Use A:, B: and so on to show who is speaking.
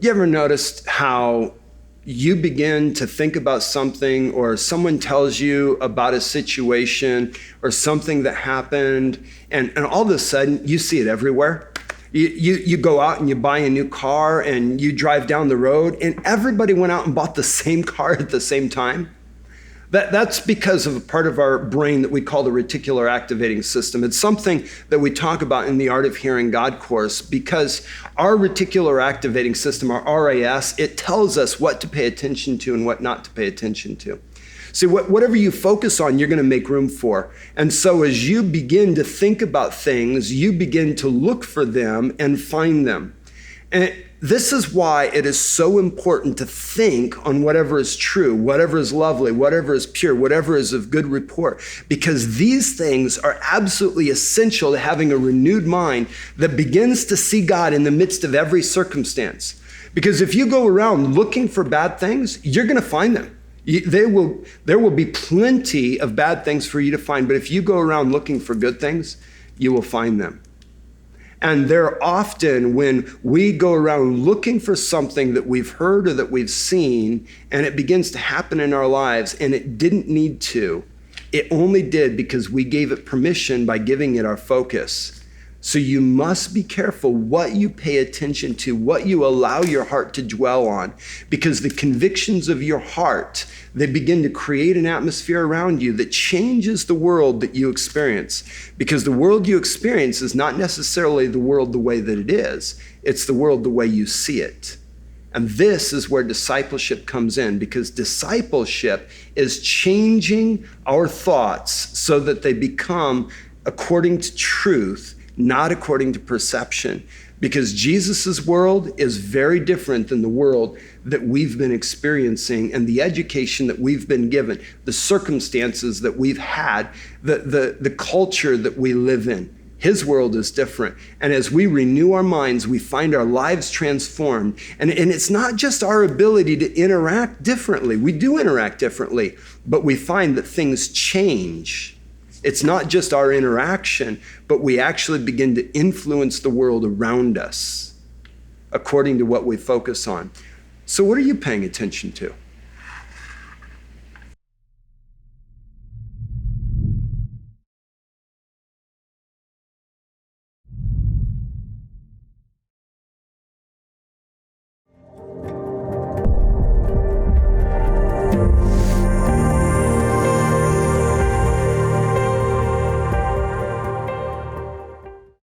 A: You ever noticed how you begin to think about something, or someone tells you about a situation or something that happened, and all of a sudden you see it everywhere? You go out and you buy a new car and you drive down the road and everybody went out and bought the same car at the same time. That's because of a part of our brain that we call the reticular activating system. It's something that we talk about in the Art of Hearing God course, because our reticular activating system, our RAS, it tells us what to pay attention to and what not to pay attention to. See, whatever you focus on, you're going to make room for. And so as you begin to think about things, you begin to look for them and find them. And this is why it is so important to think on whatever is true, whatever is lovely, whatever is pure, whatever is of good report, because these things are absolutely essential to having a renewed mind that begins to see God in the midst of every circumstance. Because if you go around looking for bad things, you're going to find them. There will be plenty of bad things for you to find, but if you go around looking for good things, you will find them. And they're often when we go around looking for something that we've heard or that we've seen, and it begins to happen in our lives, and it didn't need to. It only did because we gave it permission by giving it our focus. So you must be careful what you pay attention to, what you allow your heart to dwell on, because the convictions of your heart, they begin to create an atmosphere around you that changes the world that you experience. Because the world you experience is not necessarily the world the way that it is. It's the world the way you see it. And this is where discipleship comes in, because discipleship is changing our thoughts so that they become according to truth, not according to perception, because Jesus's world is very different than the world that we've been experiencing, and the education that we've been given, the circumstances that we've had, the culture that we live in. His world is different. And as we renew our minds, we find our lives transformed. And it's not just our ability to interact differently. We do interact differently, but we find that things change. It's not just our interaction, but we actually begin to influence the world around us according to what we focus on. So what are you paying attention to?